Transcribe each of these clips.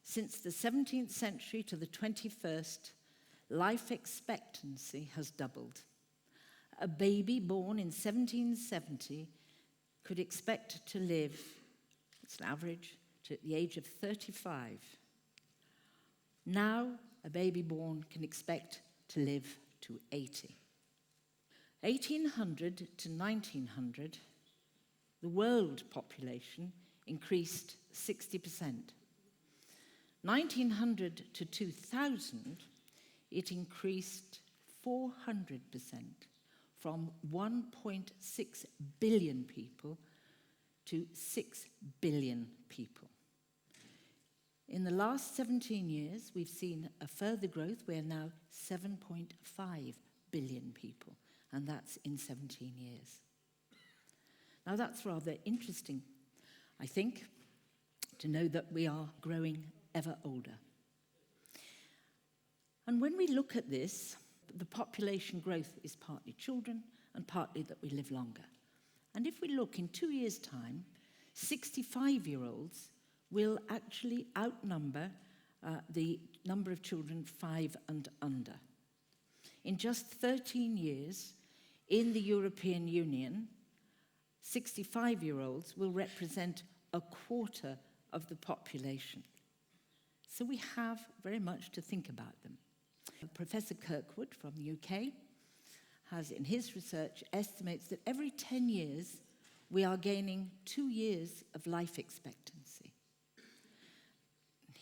Since the 17th century to the 21st, life expectancy has doubled. A baby born in 1770 could expect to live, it's an average, to the age of 35. Now, a baby born can expect to live to 80. 1800 to 1900, the world population increased 60%. 1900 to 2000, it increased 400%, from 1.6 billion people to 6 billion people. In the last 17 years, we've seen a further growth. We're now 7.5 billion people, and that's in 17 years. Now, that's rather interesting, I think, to know that we are growing ever older. And when we look at this, the population growth is partly children and partly that we live longer. And if we look in 2 years' time, 65-year-olds will actually outnumber the number of children 5 and under. In just 13 years, in the European Union, 65-year-olds will represent a quarter of the population. So we have very much to think about them. Professor Kirkwood from the UK has, in his research, estimates that every 10 years we are gaining 2 years of life expectancy.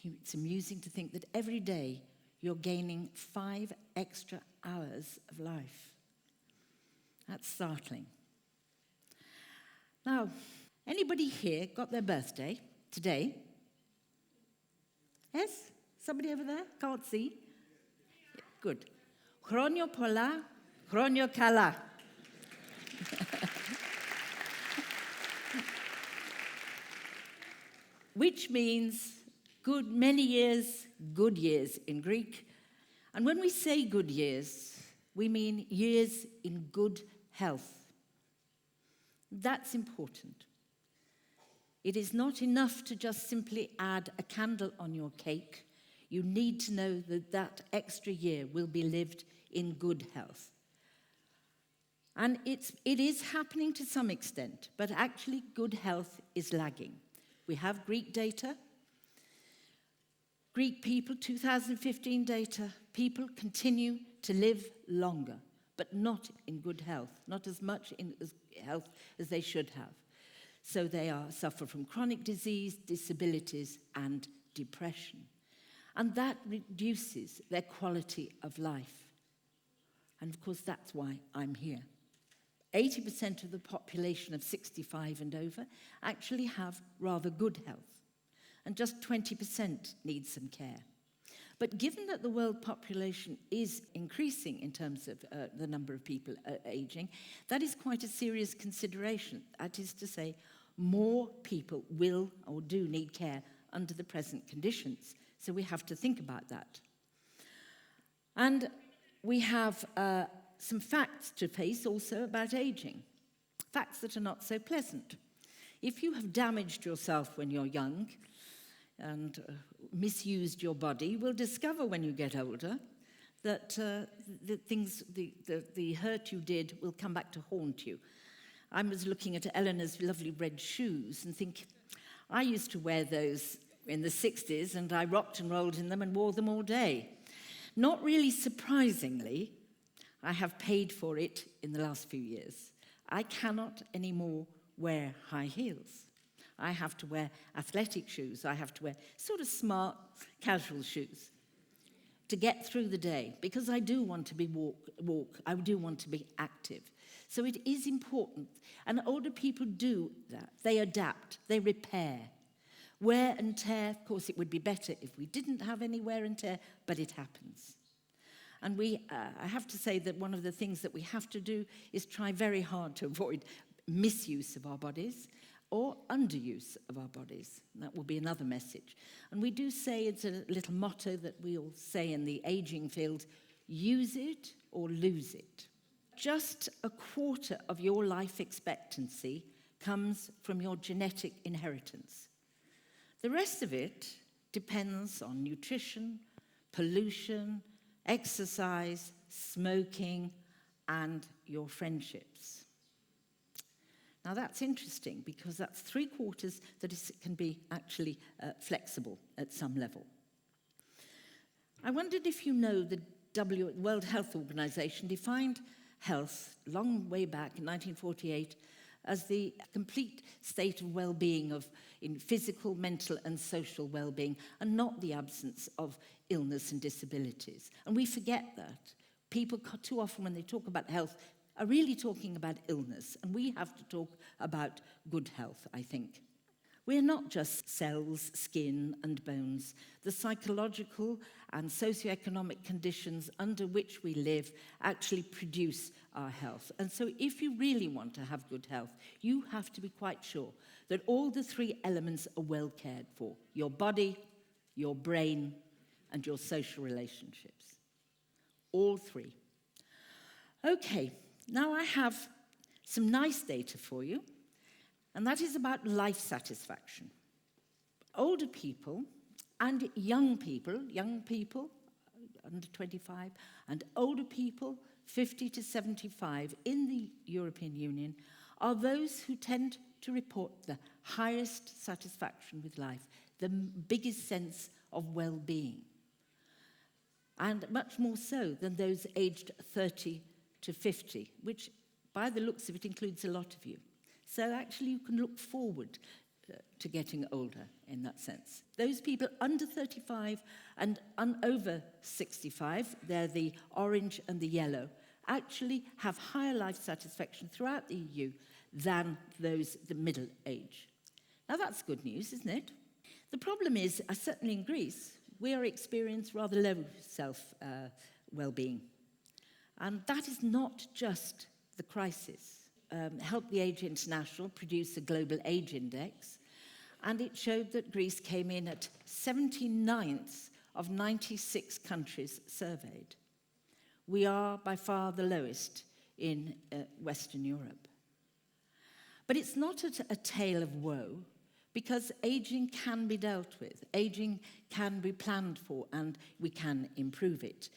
It's amusing to think that every day you're gaining 5 extra hours of life. That's startling. Now, anybody here got their birthday today? Yes? Somebody over there? Can't see? Yeah, good. Chronio pola, chronio kala. Which means good, many years, good years in Greek. And when we say good years, we mean years in good health. That's important. It is not enough to just simply add a candle on your cake. You need to know that that extra year will be lived in good health. And it is happening to some extent, but actually good health is lagging. We have Greek data. Greek people, 2015 data, people continue to live longer, but not in good health, not as much in health as they should have. So they suffer from chronic disease, disabilities, and depression. And that reduces their quality of life. And of course, that's why I'm here. 80% of the population of 65 and over actually have rather good health, and just 20% need some care. But given that the world population is increasing in terms of the number of people aging, that is quite a serious consideration. That is to say, more people will or do need care under the present conditions. So we have to think about that. And we have some facts to face also about aging, facts that are not so pleasant. If you have damaged yourself when you're young and misused your body, you will discover when you get older that the hurt you did will come back to haunt you. I was looking at Eleanor's lovely red shoes and think, I used to wear those in the 60s and I rocked and rolled in them and wore them all day. Not really surprisingly, I have paid for it in the last few years. I cannot anymore wear high heels. I have to wear athletic shoes. I have to wear sort of smart, casual shoes to get through the day, because I do want to be walk. I do want to be active. So it is important. And older people do that. They adapt. They repair. Wear and tear, of course, it would be better if we didn't have any wear and tear, but it happens. And I have to say that one of the things that we have to do is try very hard to avoid misuse of our bodies or underuse of our bodies. That will be another message. And we do say, it's a little motto that we all say in the aging field, use it or lose it. Just a quarter of your life expectancy comes from your genetic inheritance. The rest of it depends on nutrition, pollution, exercise, smoking, and your friendships. Now that's interesting because that's 3/4 that can be actually flexible at some level. I wondered if you know the World Health Organization defined health long way back in 1948 as the complete state of well-being in physical, mental and social well-being, and not the absence of illness and disabilities. And we forget that. People too often when they talk about health are really talking about illness, and we have to talk about good health, I think. We're not just cells, skin and bones. The psychological and socioeconomic conditions under which we live actually produce our health. And so if you really want to have good health, you have to be quite sure that all the 3 elements are well cared for: your body, your brain, and your social relationships. All 3. Okay, now I have some nice data for you. And that is about life satisfaction. Older people and young people under 25, and older people 50 to 75 in the European Union are those who tend to report the highest satisfaction with life, the biggest sense of well-being, and much more so than those aged 30 to 50, which by the looks of it includes a lot of you. So actually you can look forward to getting older in that sense. Those people under 35 and over 65, they're the orange and the yellow, actually have higher life satisfaction throughout the EU than those the middle age. Now that's good news, isn't it? The problem is, certainly in Greece, we are experiencing rather low well-being. And that is not just the crisis. Help the Age International produce a global age index, and it showed that Greece came in at 79th of 96 countries surveyed. We are by far the lowest in Western Europe. But it's not a tale of woe, because aging can be dealt with. Aging can be planned for, and we can improve it.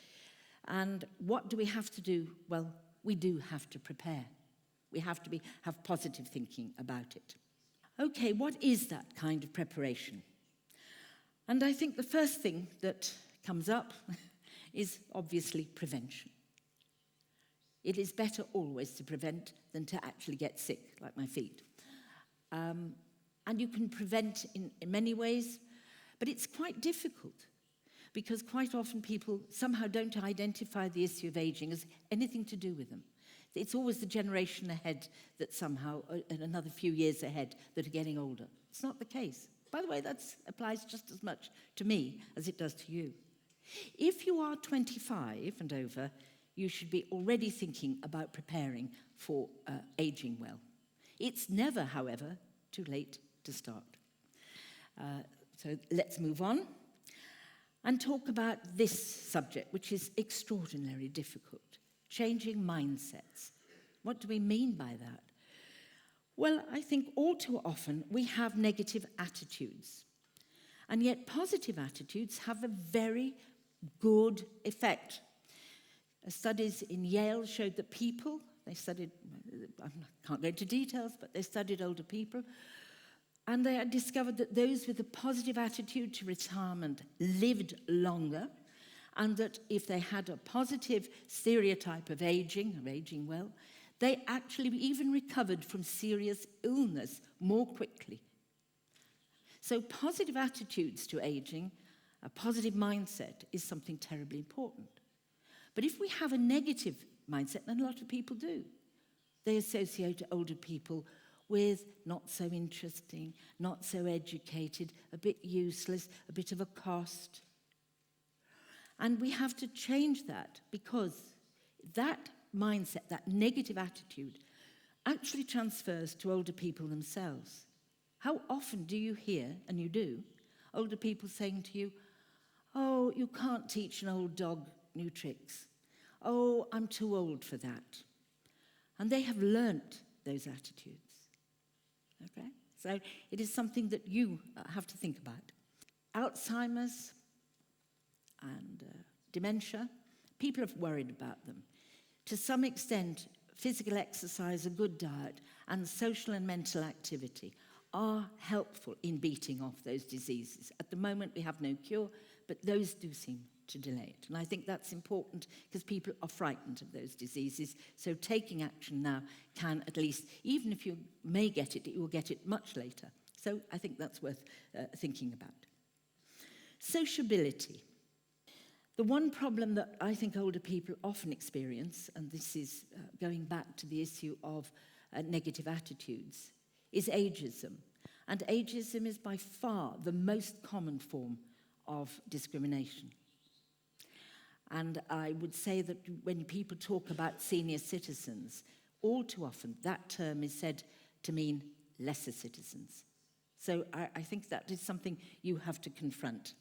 And what do we have to do? Well, we do have to prepare. We have to have positive thinking about it. Okay, what is that kind of preparation? And I think the first thing that comes up is obviously prevention. It is better always to prevent than to actually get sick, like my feet. And you can prevent in many ways, but it's quite difficult because quite often people somehow don't identify the issue of aging as anything to do with them. It's always the generation ahead that somehow, another few years ahead, that are getting older. It's not the case. By the way, that applies just as much to me as it does to you. If you are 25 and over, you should be already thinking about preparing for aging well. It's never, however, too late to start. So let's move on and talk about this subject, which is extraordinarily difficult. Changing mindsets. What do we mean by that? Well, I think all too often we have negative attitudes. And yet positive attitudes have a very good effect. Studies in Yale showed that people, I can't go into details, but they studied older people, and they had discovered that those with a positive attitude to retirement lived longer, and that if they had a positive stereotype of aging well, they actually even recovered from serious illness more quickly. So positive attitudes to aging, a positive mindset, is something terribly important. But if we have a negative mindset, and a lot of people do, they associate older people with not so interesting, not so educated, a bit useless, a bit of a cost. And we have to change that, because that mindset, that negative attitude, actually transfers to older people themselves. How often do you hear, and you do, older people saying to you, "Oh, you can't teach an old dog new tricks. Oh, I'm too old for that." And they have learnt those attitudes. Okay? So it is something that you have to think about. Alzheimer's and dementia, people have worried about them. To some extent, physical exercise, a good diet, and social and mental activity are helpful in beating off those diseases. At the moment, we have no cure, but those do seem to delay it. And I think that's important because people are frightened of those diseases. So taking action now can at least, even if you may get it, you will get it much later. So I think that's worth thinking about. Sociability. The one problem that I think older people often experience, and this is going back to the issue of negative attitudes, is ageism. And ageism is by far the most common form of discrimination. And I would say that when people talk about senior citizens, all too often that term is said to mean lesser citizens. So I think that is something you have to confront.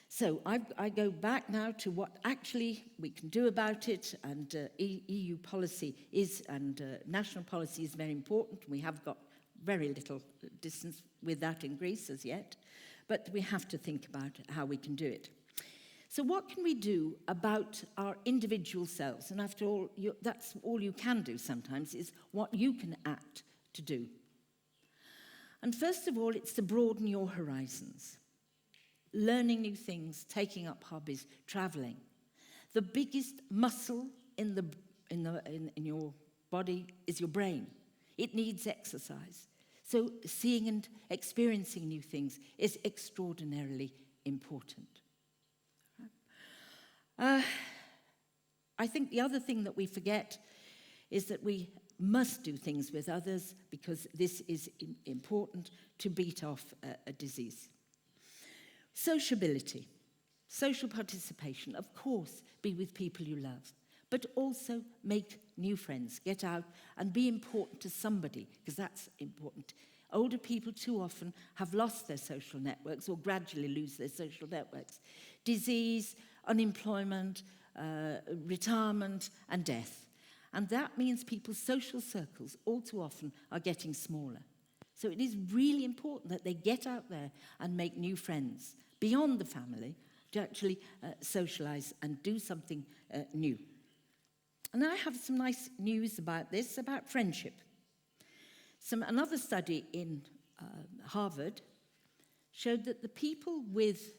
So I go back now to what actually we can do about it, and EU policy is, and national policy is very important. We have got very little distance with that in Greece as yet, but we have to think about how we can do it. So what can we do about our individual selves? And after all, that's all you can do sometimes, is what you can act to do. And first of all, it's to broaden your horizons. Learning new things, taking up hobbies, traveling. The biggest muscle in your body is your brain. It needs exercise. So seeing and experiencing new things is extraordinarily important. I think the other thing that we forget is that we must do things with others, because this is important to beat off a disease. Sociability, social participation, of course, be with people you love, but also make new friends, get out and be important to somebody, because that's important. Older people too often have lost their social networks or gradually lose their social networks. Disease, unemployment, retirement and death. And that means people's social circles all too often are getting smaller. So it is really important that they get out there and make new friends beyond the family to actually socialize and do something new. And I have some nice news about this, about friendship. Another study in Harvard showed that the people with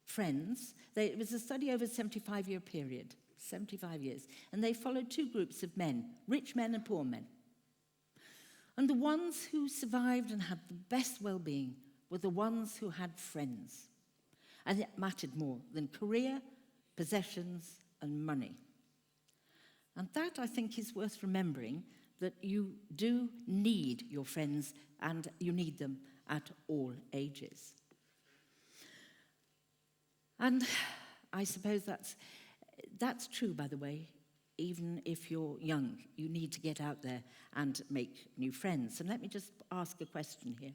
friends, it was a study over a 75-year period, 75 years, and they followed two groups of men, rich men and poor men. And the ones who survived and had the best well-being were the ones who had friends. And it mattered more than career, possessions, and money. And that, I think, is worth remembering, that you do need your friends, and you need them at all ages. And I suppose that's true, by the way. Even if you're young, you need to get out there and make new friends. And let me just ask a question here.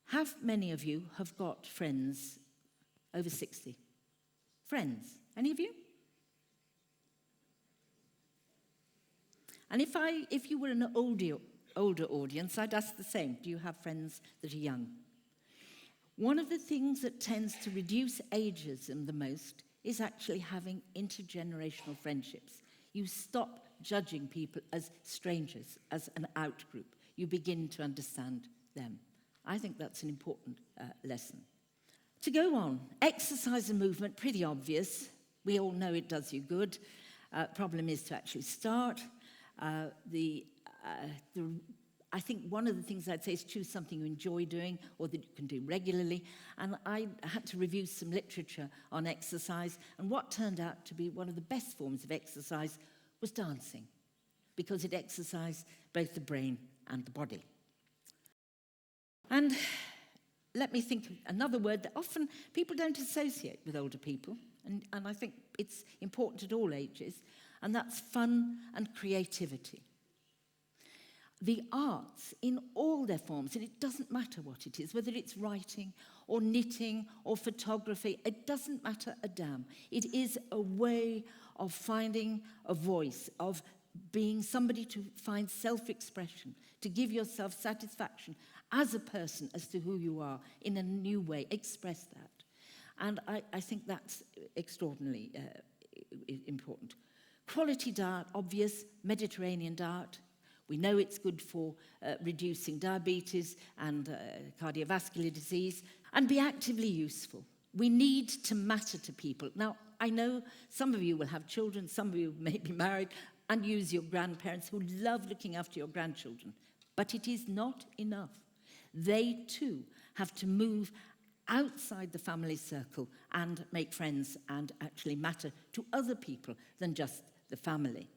How many of you have got friends over 60? Friends? Any of you? And if you were an older audience, I'd ask the same. Do you have friends that are young? One of the things that tends to reduce ageism the most is actually having intergenerational friendships. You stop judging people as strangers, as an out-group. You begin to understand them. I think that's an important lesson. To go on, exercise and movement, pretty obvious. We all know it does you good. Problem is to actually start. I think one of the things I'd say is choose something you enjoy doing or that you can do regularly. And I had to review some literature on exercise, and what turned out to be one of the best forms of exercise was dancing, because it exercised both the brain and the body. And let me think of another word that often people don't associate with older people, and I think it's important at all ages, and that's fun and creativity. The arts in all their forms, and it doesn't matter what it is, whether it's writing or knitting or photography, it doesn't matter a damn. It is a way of finding a voice, of being somebody to find self-expression, to give yourself satisfaction as a person, as to who you are, in a new way. Express that. And I think that's extraordinarily important. Quality diet, obvious, Mediterranean diet. We know it's good for reducing diabetes and cardiovascular disease, and be actively useful. We need to matter to people. Now, I know some of you will have children, some of you may be married, and use your grandparents who love looking after your grandchildren. But it is not enough. They too have to move outside the family circle and make friends and actually matter to other people than just the family.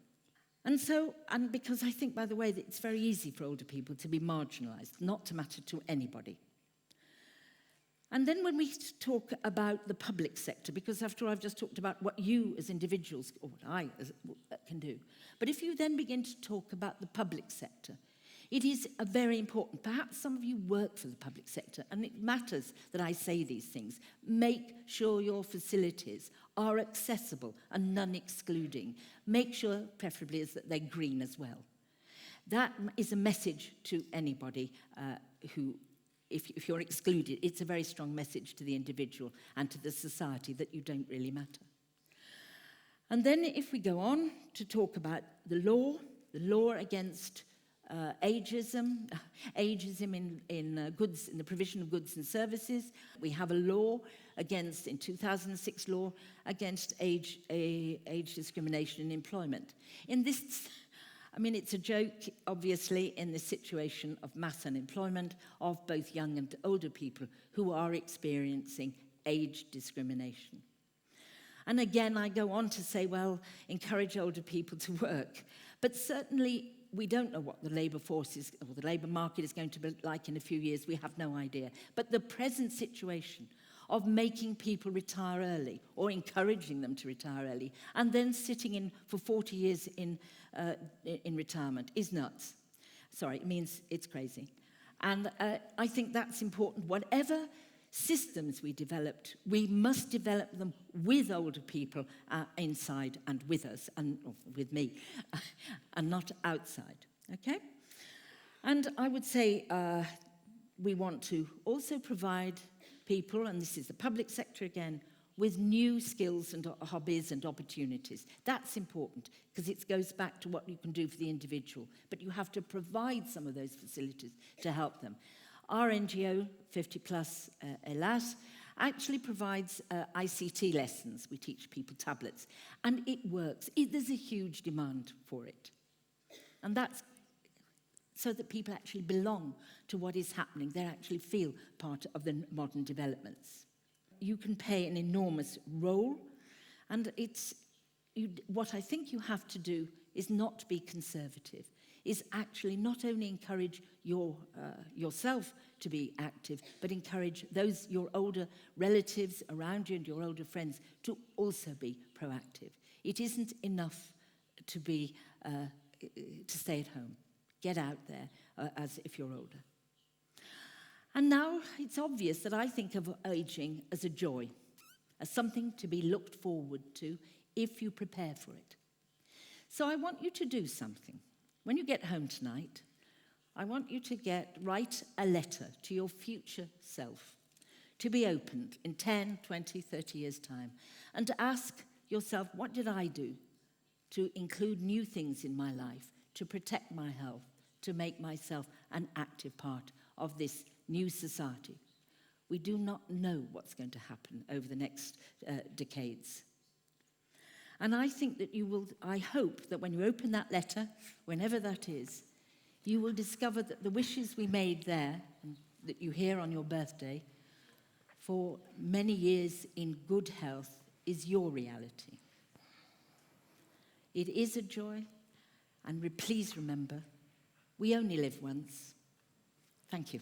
And because I think, by the way, that it's very easy for older people to be marginalised, not to matter to anybody. And then when we talk about the public sector, because after all, I've just talked about what you as individuals, or what I can do. But if you then begin to talk about the public sector, it is a very important. Perhaps some of you work for the public sector, and it matters that I say these things. Make sure your facilities are accessible and non-excluding. Make sure, preferably, that they're green as well. That is a message to anybody who, if you're excluded, it's a very strong message to the individual and to the society that you don't really matter. And then if we go on to talk about the law against ageism in goods, in the provision of goods and services. We have a law against, in 2006 law, against age discrimination in employment. In this, I mean, it's a joke, obviously, in this situation of mass unemployment of both young and older people who are experiencing age discrimination. And again, I go on to say, well, encourage older people to work. But certainly, we don't know what the labour force is, or the labour market is going to be like in a few years. We have no idea. But the present situation of making people retire early, or encouraging them to retire early, and then sitting in for 40 years in retirement is nuts. Sorry, it means it's crazy. And I think that's important. Whatever systems we developed, we must develop them with older people inside and with us, and with me, and not outside, okay? And I would say we want to also provide people, and this is the public sector again, with new skills and hobbies and opportunities. That's important, because it goes back to what you can do for the individual, but you have to provide some of those facilities to help them. Our NGO, 50 Plus ELAS, actually provides ICT lessons. We teach people tablets, and it works. There's a huge demand for it. And that's so that people actually belong to what is happening. They actually feel part of the modern developments. You can play an enormous role, and what I think you have to do is not be conservative, is actually not only encourage yourself to be active, but encourage your older relatives around you and your older friends to also be proactive. It isn't enough to stay at home. Get out there as if you're older. And now it's obvious that I think of aging as a joy, as something to be looked forward to if you prepare for it. So I want you to do something. When you get home tonight, I want you to write a letter to your future self, to be opened in 10, 20, 30 years' time, and to ask yourself, what did I do to include new things in my life, to protect my health, to make myself an active part of this new society? We do not know what's going to happen over the next decades. And I think that I hope that when you open that letter, whenever that is, you will discover that the wishes we made there, and that you hear on your birthday, for many years in good health, is your reality. It is a joy, and please remember, we only live once. Thank you.